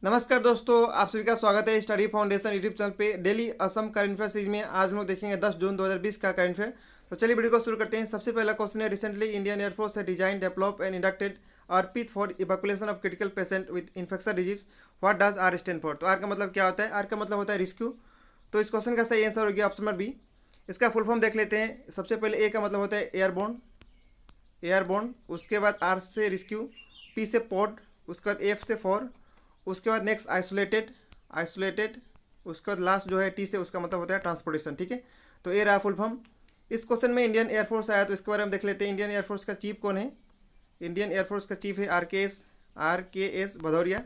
नमस्कार दोस्तों, आप सभी का स्वागत है स्टडी फाउंडेशन यूट्यूब चैनल पे daily Assam current affair series में। आज हम लोग देखेंगे 10 जून 2020 का करंट अफेयर। तो चलिए वीडियो को शुरू करते हैं। सबसे पहला क्वेश्चन है, रिसेंटली इंडियन एयरफोर्स है design develop and inducted ARPIT for evacuation of critical patient with infection disease. What does R stand for? तो आर का मतलब क्या होता है? आर का मतलब होता है रिस्क्यू। तो इस क्वेश्चन का सही आंसर हो गया ऑप्शन नंबर बी। इसका फुल फॉर्म देख लेते हैं। सबसे पहले ए का मतलब होता है एयरबोर्न, एयरबोर्न। उसके बाद आर से रिस्क्यू, पी से पॉड, उसके बाद एफ से फॉर, उसके बाद नेक्स्ट आइसोलेटेड, आइसोलेटेड। उसके बाद लास्ट जो है टी से, उसका मतलब होता है ट्रांसपोर्टेशन। ठीक है, तो ये रहा फुल फॉर्म। इस क्वेश्चन में इंडियन एयरफोर्स आया तो इसके बारे में देख लेते हैं। इंडियन एयरफोर्स का चीफ कौन है? इंडियन एयरफोर्स का चीफ है आर के एस भदौरिया।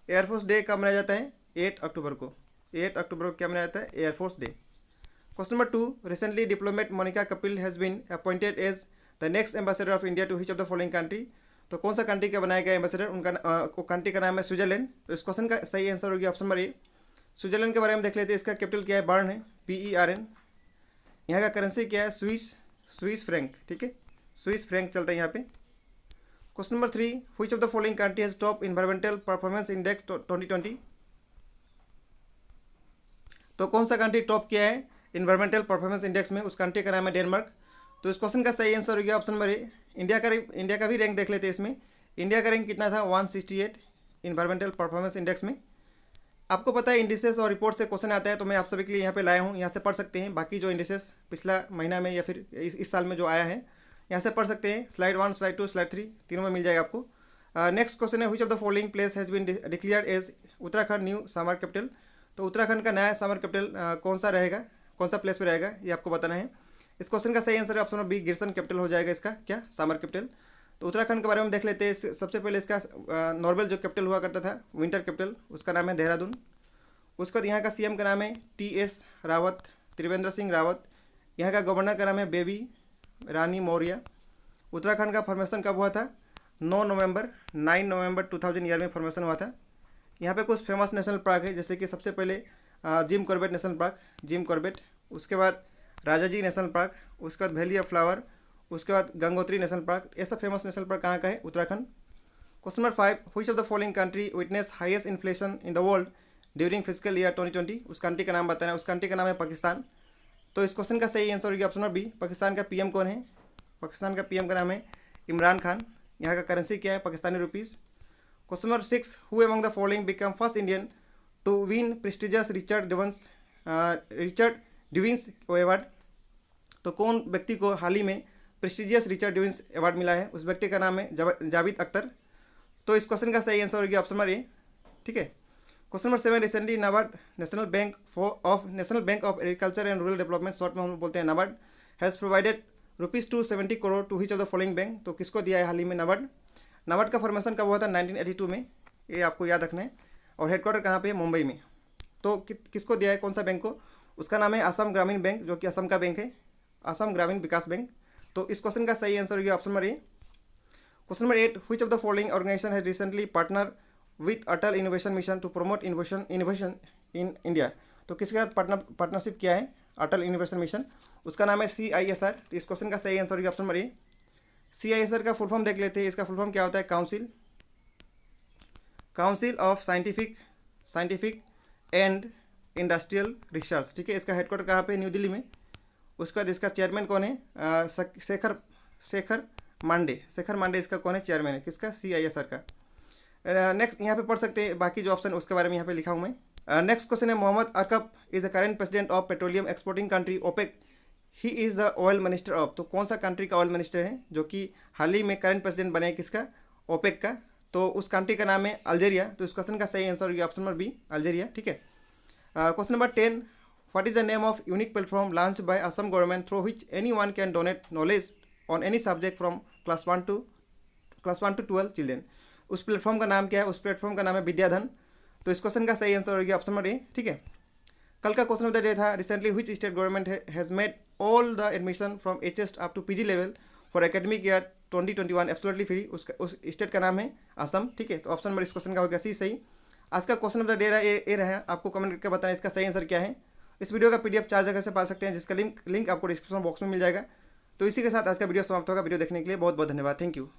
एयरफोर्स डे कब मनाया जाता है? 8 अक्टूबर को। 8 अक्टूबर को क्या मनाया जाता है? Air force day. Question number 2, recently diplomat Monika Kapil has been appointed as the next ambassador of India to which of the following country? तो कौन सा कंट्री का बनाया गया एम्बेसडर? उनका कंट्री का नाम है स्विट्जरलैंड। तो इस क्वेश्चन का सही आंसर होगी ऑप्शन नंबर ए। स्विट्जरलैंड के बारे में देख लेते हैं। इसका कैपिटल क्या है? बर्न है, PERN। यहाँ का करेंसी क्या है? Swiss franc. ठीक है, स्विस फ्रैंक चलता है यहाँ पे। Question number 3, which of the following country has top environmental performance index 2020? तो कौन सा कंट्री टॉप किया है इन्वायरमेंटल परफॉर्मेंस इंडेक्स में? उस कंट्री का नाम है डेनमार्क। तो इस क्वेश्चन का सही आंसर हो गया ऑप्शन नंबर ए। इंडिया का भी रैंक देख लेते हैं इसमें। इंडिया का रैंक कितना था? 168 इन्वायरमेंटल परफॉर्मेंस इंडेक्स में। आपको पता है इंडिसेस और रिपोर्ट से क्वेश्चन आता है, तो मैं आप सभी के लिए यहाँ पे लाया हूँ, यहाँ से पढ़ सकते हैं। बाकी जो इंडिसेस पिछला महीना में या फिर इस साल में जो आया है, यहाँ से पढ़ सकते हैं। स्लाइड 1, स्लाइड 2, स्लाइड 3 तीनों में मिल जाएगा आपको। नेक्स्ट क्वेश्चन है, which of the following place has been declared as Uttarakhand new summer capital? तो उत्तराखंड का नया समर कैपिटल कौन सा रहेगा, कौन सा प्लेस पे रहेगा, ये आपको बताना है। इस क्वेश्चन का सही आंसर ऑप्शन बी, गिरसन कैपिटल हो जाएगा इसका क्या? Summer capital. तो उत्तराखंड के बारे में देख लेते हैं। सबसे पहले इसका नॉर्मल जो कैपिटल हुआ करता था, विंटर कैपिटल, उसका नाम है देहरादून। उसके बाद यहाँ का CM का नाम है TS रावत, त्रिवेंद्र सिंह रावत। यहाँ का गवर्नर का नाम है बेबी रानी मौर्य। उत्तराखंड का फॉर्मेशन कब हुआ था? 9 नवंबर 2000 ईयर में फॉर्मेशन हुआ था। यहाँ पे कुछ फेमस नेशनल पार्क है, जैसे कि सबसे पहले Jim Corbett national park, Jim Corbett. उसके बाद राजाजी नेशनल पार्क, उसके बाद वैली ऑफ फ्लावर, उसके बाद गंगोत्री नेशनल पार्क। ये सब फेमस नेशनल पार्क कहाँ का है? Uttarakhand. Question number 5, which of the following country witness highest inflation in the world during physical year 2020? उस कंट्री का नाम बताना है। उस कंट्री का नाम है पाकिस्तान। तो इस क्वेश्चन का सही आंसर होगी ऑप्शन नंबर बी। पाकिस्तान का PM कौन है? पाकिस्तान का PM का नाम है इमरान खान। यहाँ का करेंसी क्या है? Pakistani rupees. Question number 6, who among the following become first Indian to win prestigious Richard Dawkins award? तो कौन व्यक्ति को हाल ही में प्रेस्टिजियस रिचर्ड डिविंस अवार्ड मिला है? उस व्यक्ति का नाम है जावेद अख्तर। तो इस क्वेश्चन का सही आंसर होगी ऑप्शन नंबर ए। ठीक है। Question number 7, recently NABARD national bank of agriculture and rural development, short में हम बोलते हैं NABARD, has provided ₹270 crore to which of the following bank? तो किसको दिया है हाल ही में नाबार्ड? नाबार्ड का फॉर्मेशन कब हुआ था? 1982 में। ये आपको याद रखना है। और हेडक्वार्टर कहाँ पे है? मुंबई में। तो किसको दिया है, कौन सा बैंक को? उसका नाम है असम ग्रामीण बैंक, जो कि असम का बैंक है, असम ग्रामीण विकास बैंक। तो इस क्वेश्चन का सही आंसर होगा option number A. Question number 8, which of the following organisation has recently partner with Atal innovation mission to promote innovation in India? तो किसके साथ पार्टनरशिप किया है अटल इनोवेशन मिशन? उसका नाम है CISR। तो इस क्वेश्चन का सही आंसर होगा ऑप्शन नंबर ए। CISR का फुल फॉर्म देख लेते हैं। इसका फुल फॉर्म क्या होता है? Council of scientific and industrial research. ठीक है। इसका हेडक्वार्टर कहाँ पे? न्यू दिल्ली में। उसके बाद इसका चेयरमैन कौन है? शेखर मांडे इसका कौन है? चेयरमैन है किसका? CISR का। नेक्स्ट यहाँ पे पढ़ सकते हैं बाकी जो ऑप्शन, उसके बारे में यहाँ पे लिखा हूँ मैं। नेक्स्ट क्वेश्चन है, Mohamed Arkab is the current president of petroleum exporting country OPEC, he is the oil minister of? तो कौन सा कंट्री का ऑयल मिनिस्टर है जो कि हाल ही में करंट प्रेसिडेंट बने हैं किसका? ओपेक का। तो उस कंट्री का नाम है अल्जेरिया। तो इस क्वेश्चन का सही आंसर होगा ऑप्शन नंबर बी, अल्जेरिया। ठीक है। Question number 10, what is the name of unique platform launch by Assam government through which anyone can donate knowledge on any subject from class 1 to 12 children? उस platform का नाम क्या है? उस platform का नाम है विद्याधन। तो इस क्वेश्चन का सही आंसर होगा ऑप्शन नंबर ए। ठीक है। कल का क्वेश्चन ऑफ द डे था, recently which state government has made all the admission from HS up to PG level for academic year 2021 absolutely free? उस स्टेट का नाम है असम। ठीक है। तो ऑप्शन नंबर इस क्वेश्चन का होगा सी सही। आज का क्वेश्चन ऑफ द डे रहा, आपको कमेंट करके बताना इसका सही आंसर क्या है। इस वीडियो का PDF 4 जगह से पा सकते हैं, जिसका लिंक आपको डिस्क्रिप्शन बॉक्स में मिल जाएगा। तो इसी के साथ आज का वीडियो समाप्त होगा। वीडियो देखने के लिए बहुत बहुत धन्यवाद। Thank you.